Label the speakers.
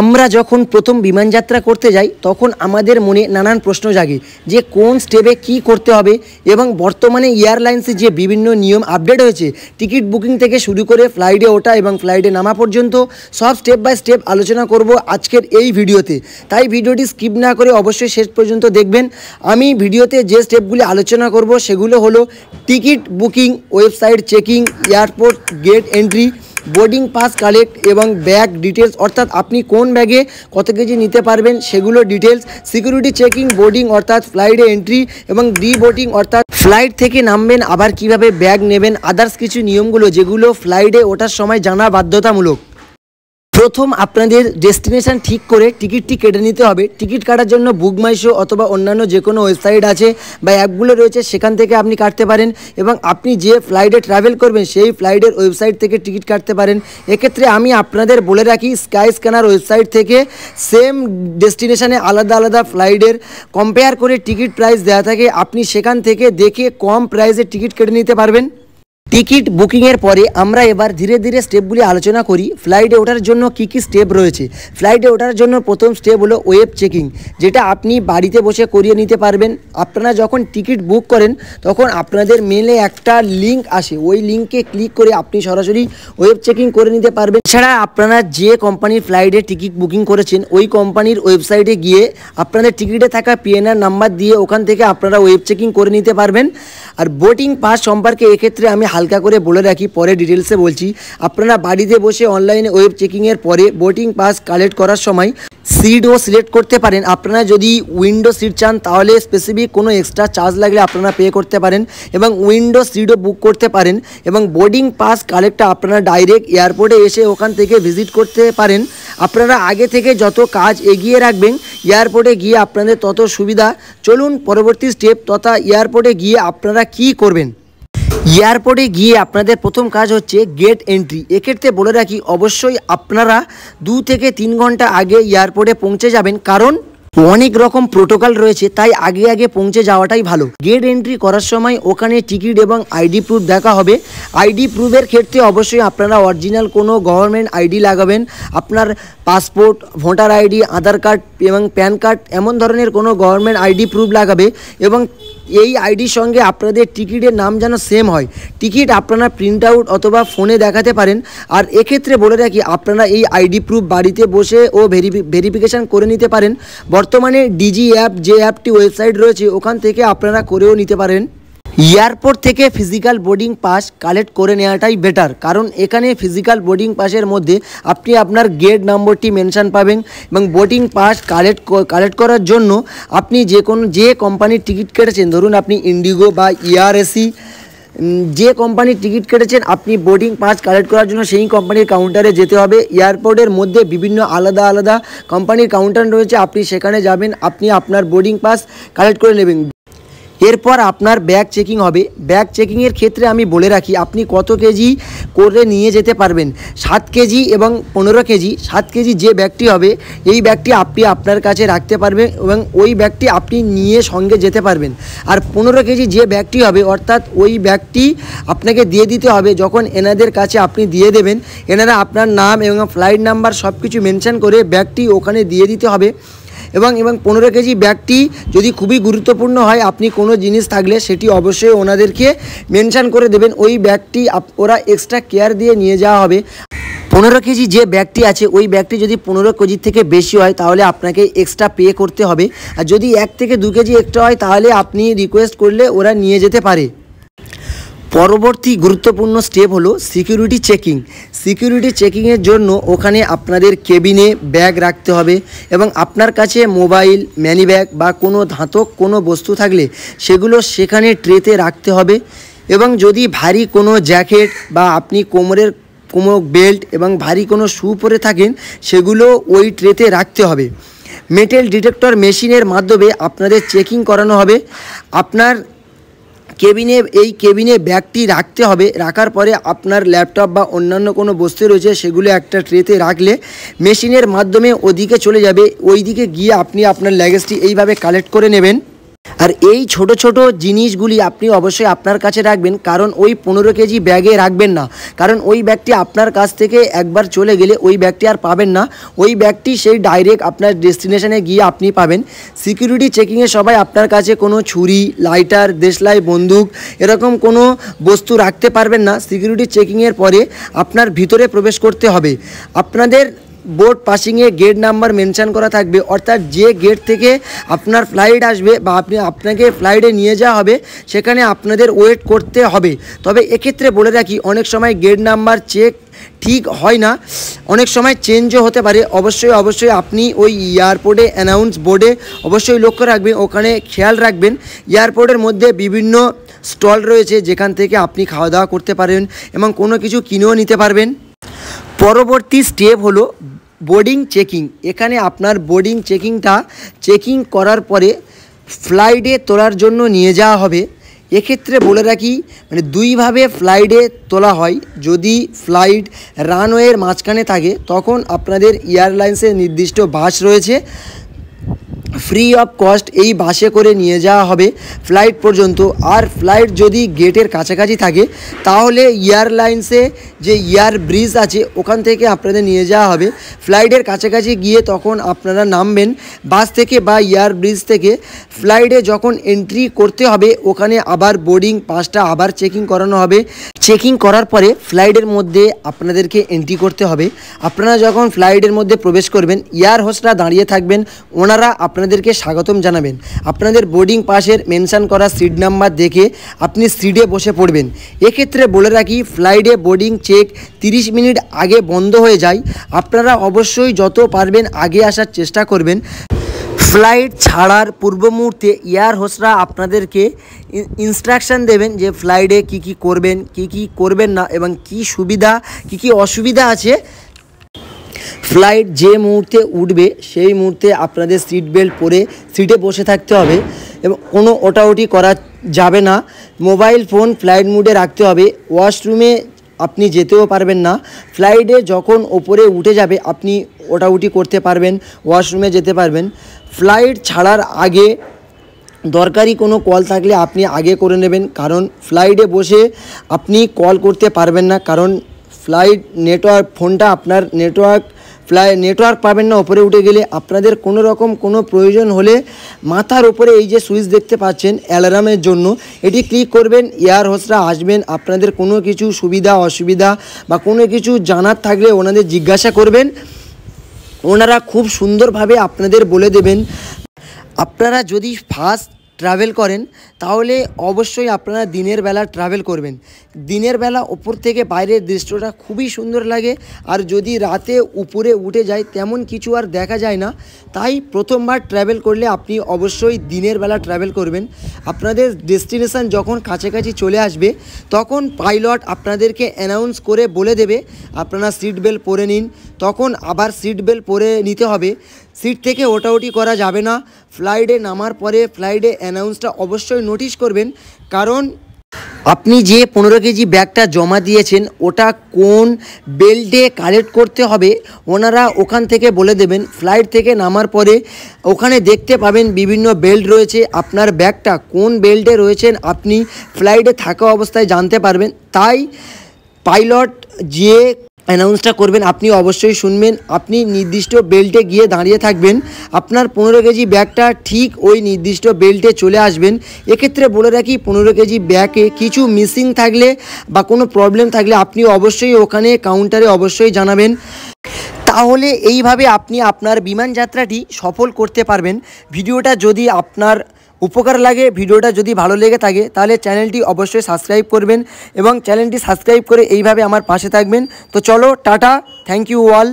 Speaker 1: আমরা যখন প্রথম বিমান যাত্রা করতে যাই তখন আমাদের মনে নানান প্রশ্ন জাগে যে কোন স্টেপে কি করতে হবে এবং বর্তমানে এয়ারলাইন্সে যে বিভিন্ন নিয়ম আপডেট হয়েছে টিকিট বুকিং থেকে শুরু করে ফ্লাইটে ওঠা এবং ফ্লাইটে নামা পর্যন্ত সব স্টেপ বাই স্টেপ আলোচনা করব আজকের এই ভিডিওতে। তাই ভিডিওটি স্কিপ না করে অবশ্যই শেষ পর্যন্ত দেখবেন। আমি ভিডিওতে যে স্টেপগুলি আলোচনা করব সেগুলো হলো ticket booking, website checking, airport gate entry, boarding pass collect এবং ব্যাগ ডিটেলস অর্থাৎ আপনি কোন ব্যাগে কত কেজি নিতে পারবেন সেগুলো ডিটেলস, সিকিউরিটি চেকিং, বোর্ডিং অর্থাৎ ফ্লাইটে এন্ট্রি এবং ডিবোর্ডিং অর্থাৎ ফ্লাইট থেকে নামবেন আবার কিভাবে ব্যাগ নেবেন, আদার্স কিছু নিয়মগুলো যেগুলো ফ্লাইটে ওঠার সময় জানা বাধ্যতামূলক। প্রথম আপনাদের ডেস্টিনেশন ঠিক করে টিকিটটি কেটে নিতে হবে। টিকিট কাটার জন্য বুক মাই শো অথবা অন্যান্য যে কোনো ওয়েবসাইট আছে বা অ্যাপগুলো রয়েছে সেখান থেকে আপনি কাটতে পারেন এবং আপনি যে ফ্লাইটে ট্রাভেল করবেন সেই ফ্লাইটের ওয়েবসাইট থেকে টিকিট কাটতে পারেন। এক্ষেত্রে আমি আপনাদের বলে রাখি স্কাই স্ক্যানার ওয়েবসাইট থেকে সেম ডেস্টিনেশনে আলাদা আলাদা ফ্লাইটের কম্পেয়ার করে টিকিট প্রাইস দেওয়া থাকে, আপনি সেখান থেকে দেখে কম প্রাইসে টিকিট কেটে নিতে পারবেন। টিকিট বুকিংয়ের পরে আমরা এবার ধীরে ধীরে স্টেপগুলি আলোচনা করি। ফ্লাইটে ওঠার জন্য কী কী স্টেপ রয়েছে। ফ্লাইটে ওঠার জন্য প্রথম স্টেপ হলো ওয়েব চেকিং, যেটা আপনি বাড়িতে বসে করিয়ে নিতে পারবেন। আপনারা যখন টিকিট বুক করেন তখন আপনাদের মেলে একটা লিঙ্ক আসে, ওই লিঙ্কে ক্লিক করে আপনি সরাসরি ওয়েব চেকিং করে নিতে পারবেন। এছাড়া আপনারা যে কোম্পানির ফ্লাইটে টিকিট বুকিং করেছেন ওই কোম্পানির ওয়েবসাইটে গিয়ে আপনাদের টিকিটে থাকা পিএনআর নাম্বার দিয়ে ওখান থেকে আপনারা ওয়েব চেকিং করে নিতে পারবেন। আর বোর্ডিং পাস সম্পর্কে এক্ষেত্রে আমি হালকা করে বলে রাখি, পরে ডিটেলসে বলছি। আপনারা বাড়িতে বসে অনলাইনে ওয়েব চেকিংয়ের পরে বোর্ডিং পাস কালেক্ট করার সময় সিটও সিলেক্ট করতে পারেন। আপনারা যদি উইন্ডো সিট চান তাহলে স্পেসিফিক কোনো এক্সট্রা চার্জ লাগলে আপনারা পে করতে পারেন এবং উইন্ডো সিটও বুক করতে পারেন। এবং বোর্ডিং পাস কালেক্টটা আপনারা ডাইরেক্ট এয়ারপোর্টে এসে ওখান থেকে ভিজিট করতে পারেন। আপনারা আগে থেকে যত কাজ এগিয়ে রাখবেন এয়ারপোর্টে গিয়ে আপনাদের তত সুবিধা। চলুন পরবর্তী স্টেপ তথা এয়ারপোর্টে গিয়ে আপনারা কি করবেন। এয়ারপোর্টে গিয়ে আপনাদের প্রথম কাজ হচ্ছে গেট এন্ট্রি। এক্ষেত্রে বলে রাখি অবশ্যই আপনারা 2 থেকে 3 ঘন্টা আগে এয়ারপোর্টে পৌঁছে যাবেন, কারণ অনেক রকম প্রোটোকল রয়েছে, তাই আগে আগে পৌঁছে যাওয়াটাই ভালো। গেট এন্ট্রি করার সময় ওখানে টিকিট এবং আইডি প্রুফ দেখা হবে। আইডি প্রুফের ক্ষেত্রে অবশ্যই আপনারা অরিজিনাল কোনো গভর্নমেন্ট আইডি লাগাবেন। আপনার পাসপোর্ট, ভোটার আইডি, আধার কার্ড এবং প্যান কার্ড এমন ধরনের কোনো গভর্নমেন্ট আইডি প্রুফ লাগাবে এবং এই আইডির সঙ্গে আপনাদের টিকিটের নাম যেন সেম হয়। টিকিট আপনারা প্রিন্ট আউট অথবা ফোনে দেখাতে পারেন। আর এক্ষেত্রে বলে রাখি আপনারা এই আইডি প্রুফ বাড়িতে বসে ও ভেরিফিকেশান করে নিতে পারেন। বর্তমানে ডিজি অ্যাপ যে অ্যাপটি ওয়েবসাইট রয়েছে ওখান থেকে আপনারা করেও নিতে পারেন। এয়ারপোর্ট থেকে ফিজিক্যাল বোর্ডিং পাস কালেক্ট করে নেওয়াটাই বেটার, কারণ এখানে ফিজিক্যাল বোর্ডিং পাসের মধ্যে আপনি আপনার গেট নম্বরটি মেনশন পাবেন এবং বোর্ডিং পাস কালেক্ট করার জন্য আপনি যে কোম্পানির টিকিট কেটেছেন, ধরুন আপনি ইন্ডিগো বা এআরএসি, যে কোম্পানির টিকিট কেটেছেন আপনি বোর্ডিং পাস কালেক্ট করার জন্য সেই কোম্পানির কাউন্টারে যেতে হবে। এয়ারপোর্টের মধ্যে বিভিন্ন আলাদা আলাদা কোম্পানির কাউন্টার রয়েছে, আপনি সেখানে যাবেন, আপনি আপনার বোর্ডিং পাস কালেক্ট করে নেবেন। এরপর আপনার ব্যাগ চেকিং হবে। ব্যাগ চেকিংয়ের ক্ষেত্রে আমি বলে রাখি আপনি কত কেজি করে নিয়ে যেতে পারবেন। 7 কেজি এবং 15 কেজি। 7 কেজি যে ব্যাগটি হবে এই ব্যাগটি আপনি আপনার কাছে রাখতে পারবেন এবং ওই ব্যাগটি আপনি নিয়ে সঙ্গে যেতে পারবেন। আর 15 কেজি যে ব্যাগটি হবে অর্থাৎ ওই ব্যাগটি আপনাকে দিয়ে দিতে হবে। যখন এনাদের কাছে আপনি দিয়ে দেবেন এনারা আপনার নাম এবং ফ্লাইট নাম্বার সব কিছু মেনশন করে ব্যাগটি ওখানে দিয়ে দিতে হবে। এবং 15 কেজি ব্যাগটি যদি খুবই গুরুত্বপূর্ণ হয়, আপনি কোনো জিনিস থাকলে সেটি অবশ্যই ওনাদেরকে মেনশন করে দেবেন। ওই ব্যাগটি ওরা এক্সট্রা কেয়ার দিয়ে নিয়ে যাওয়া হবে। 15 কেজি যে ব্যাগটি আছে ওই ব্যাগটি যদি 15 কেজির থেকে বেশি হয় তাহলে আপনাকে এক্সট্রা পে করতে হবে। আর যদি 1 থেকে 2 কেজি এক্সট্রা হয় তাহলে আপনি রিকোয়েস্ট করলে ওরা নিয়ে যেতে পারে। পরবর্তী গুরুত্বপূর্ণ স্টেপ হলো সিকিউরিটি চেকিং। সিকিউরিটি চেকিংয়ের জন্য ওখানে আপনাদের কেবিনে ব্যাগ রাখতে হবে এবং আপনার কাছে মোবাইল, ম্যানি ব্যাগ বা কোনো ধাতব কোনো বস্তু থাকলে সেগুলো সেখানে ট্রেতে রাখতে হবে। এবং যদি ভারী কোনো জ্যাকেট বা আপনি কোমরের কোনো বেল্ট এবং ভারী কোনো শু পরে থাকেন সেগুলো ওই ট্রেতে রাখতে হবে। মেটাল ডিটেক্টর মেশিনের মাধ্যমে আপনাদের চেকিং করানো হবে। আপনার কেবিনে ব্যাগটি রাখতে হবে। রাখার পরে আপনার ল্যাপটপ বা অন্যান্য কোনো বস্তু রয়েছে সেগুলো একটা ট্রেতে রাখলে মেশিনের মাধ্যমে ওদিকে চলে যাবে। ওই দিকে গিয়ে আপনি আপনার লাগেজটি এইভাবে কালেক্ট করে নেবেন। আর এই ছোট ছোট জিনিসগুলি আপনি অবশ্যই আপনার কাছে রাখবেন, কারণ ওই 15 কেজি ব্যাগে রাখবেন না, কারণ ওই ব্যাগটি আপনার কাছ থেকে একবার চলে গেলে ওই ব্যাগটি আর পাবেন না। ওই ব্যাগটি সেই ডাইরেক্ট আপনার ডেস্টিনেশনে গিয়ে আপনি পাবেন। সিকিউরিটি চেকিংয়ে সবাই আপনার কাছে কোনো ছুরি, লাইটার, দেশলাই, বন্দুক এরকম কোনো বস্তু রাখতে পারবেন না। সিকিউরিটি চেকিংয়ের পরে আপনার ভিতরে প্রবেশ করতে হবে। আপনাদের বোর্ড পাসিংয়ে গেট নাম্বার মেনশন করা থাকবে, অর্থাৎ যে গেট থেকে আপনার ফ্লাইট আসবে বা আপনাকে ফ্লাইটে নিয়ে যাওয়া হবে সেখানে আপনাদের ওয়েট করতে হবে। তবে এক্ষেত্রে বলে রাখি, অনেক সময় গেট নাম্বার চেক ঠিক হয় না, অনেক সময় চেঞ্জও হতে পারে। অবশ্যই আপনি ওই এয়ারপোর্টে অ্যানাউন্স বোর্ডে অবশ্যই লক্ষ্য রাখবেন, ওখানে খেয়াল রাখবেন। এয়ারপোর্টের মধ্যে বিভিন্ন স্টল রয়েছে যেখান থেকে আপনি খাওয়া দাওয়া করতে পারেন এবং কোনো কিছু কিনেও নিতে পারবেন। পরবর্তী স্টেপ হলো বোর্ডিং চেকিং। এখানে আপনার বোর্ডিং চেকিং করার পরে ফ্লাইটে তোলার জন্য নিয়ে যাওয়া হবে। এক্ষেত্রে বলে রাখি, মানে দুইভাবে ফ্লাইটে তোলা হয়। যদি ফ্লাইট রানওয়ের মাঝখানে থাকে তখন আপনাদের এয়ারলাইন্সের নির্দিষ্ট বাস রয়েছে, ফ্রি অফ কস্ট এই বাসে করে নিয়ে যাওয়া হবে ফ্লাইট পর্যন্ত। আর ফ্লাইট যদি গেটের কাছাকাছি থাকে তাহলে এয়ারলাইন্সে যে এয়ার ব্রিজ আছে ওখান থেকে আপনাদের নিয়ে যাওয়া হবে। ফ্লাইটের কাছাকাছি গিয়ে তখন আপনারা নামবেন বাস থেকে বা এয়ার ব্রিজ থেকে। ফ্লাইটে যখন এন্ট্রি করতে হবে ওখানে আবার বোর্ডিং পাসটা আবার চেকিং করানো হবে। চেকিং করার পরে ফ্লাইটের মধ্যে আপনাদেরকে এন্ট্রি করতে হবে। আপনারা যখন ফ্লাইটের মধ্যে প্রবেশ করবেন, এয়ার হোস্টরা দাঁড়িয়ে থাকবেন, ওনারা আপনাদেরকে স্বাগতম জানাবেন। আপনাদের বোর্ডিং পাসের মেনশন করা সিট নাম্বার দেখে আপনি সিটে বসে পড়বেন। এক্ষেত্রে বলে রাখি, ফ্লাইটে বোর্ডিং চেক 30 মিনিট আগে বন্ধ হয়ে যায়। আপনারা অবশ্যই যত পারবেন আগে আসার চেষ্টা করবেন। ফ্লাইট ছাড়ার পূর্ব মুহূর্তে এয়ার হোস্টরা আপনাদেরকে ইনস্ট্রাকশান দেবেন যে ফ্লাইটে কী করবেন, কী করবেন না এবং কী সুবিধা কী অসুবিধা আছে। ফ্লাইট যে মুহূর্তে উঠবে সেই মুহূর্তে আপনাদের সিট বেল্ট পরে সিটে বসে থাকতে হবে এবং কোনো ওটাওটি করা যাবে না। মোবাইল ফোন ফ্লাইট মোডে রাখতে হবে। ওয়াশরুমে আপনি যেতেও পারবেন না। ফ্লাইটে যখন ওপরে উঠে যাবে আপনি ওটাউটি করতে পারবেন, ওয়াশরুমে যেতে পারবেন। ফ্লাইট ছাড়ার আগে দরকারি কোনো কল থাকলে আপনি আগে করে নেবেন, কারণ ফ্লাইটে বসে আপনি কল করতে পারবেন না, কারণ ফ্লাইট নেটওয়ার্ক ফোনটা আপনার নেটওয়ার্ক পাবেন না ওপরে উঠে গেলে। আপনাদের কোনো রকম কোনো প্রয়োজন হলে মাথার ওপরে এই যে সুইচ দেখতে পাচ্ছেন অ্যালার্মের জন্য, এটি ক্লিক করবেন, এয়ার হোস্টরা আসবেন। আপনাদের কোনো কিছু সুবিধা অসুবিধা বা কোনো কিছু জানার থাকলে ওনাদের জিজ্ঞাসা করবেন, ওনারা খুব সুন্দরভাবে আপনাদের বলে দেবেন। আপনারা যদি ফার্স্ট ট্রাভেল করেন তাহলে অবশ্যই আপনারা দিনের বেলা ট্রাভেল করবেন। দিনের বেলা ওপর থেকে বাইরের দৃশ্যটা খুবই সুন্দর লাগে, আর যদি রাতে উপরে উঠে যায় তেমন কিছু আর দেখা যায় না। তাই প্রথমবার ট্রাভেল করলে আপনি অবশ্যই দিনের বেলা ট্রাভেল করবেন। আপনাদের ডেস্টিনেশন যখন কাছাকাছি চলে আসবে তখন পাইলট আপনাদেরকে অ্যানাউন্স করে বলে দেবে আপনারা সিট বেল্ট পরে নিন, তখন আবার সিট বেল্ট পরে নিতে হবে। সিট থেকে ওঠাউঠি করা যাবে না। ফ্লাইটে নামার পরে ফ্লাইটে অ্যানাউন্সটা অবশ্যই নোটিশ করবেন, কারণ আপনি যে 15 কেজি ব্যাগটা জমা দিয়েছেন ওটা কোন বেল্টে কালেক্ট করতে হবে ওনারা ওখান থেকে বলে দেবেন। ফ্লাইট থেকে নামার পরে ওখানে দেখতে পাবেন বিভিন্ন বেল্ট রয়েছে, আপনার ব্যাগটা কোন বেল্টে রয়েছেন আপনি ফ্লাইটে থাকা অবস্থায় জানতে পারবেন। তাই পাইলট যে অ্যানাউন্সটা করবেন আপনি অবশ্যই শুনবেন। আপনি নির্দিষ্ট বেল্টে গিয়ে দাঁড়িয়ে থাকবেন, আপনার 15 কেজি ব্যাগটা ঠিক ওই নির্দিষ্ট বেল্টে চলে আসবেন। এক্ষেত্রে বলে রাখি, 15 কেজি ব্যাগে কিছু মিসিং থাকলে বা কোনো প্রবলেম থাকলে আপনি অবশ্যই ওখানে কাউন্টারে অবশ্যই জানাবেন। তাহলে এইভাবে আপনি আপনার বিমান যাত্রাটি সফল করতে পারবেন। ভিডিওটা যদি আপনার উপকার লাগে, ভিডিওটা যদি ভালো লেগে থাকে তাহলে চ্যানেলটি অবশ্যই সাবস্ক্রাইব করবেন এবং চ্যানেলটি সাবস্ক্রাইব করে এইভাবে আমার পাশে থাকবেন। তো চলো, টাটা, থ্যাংক ইউ অল।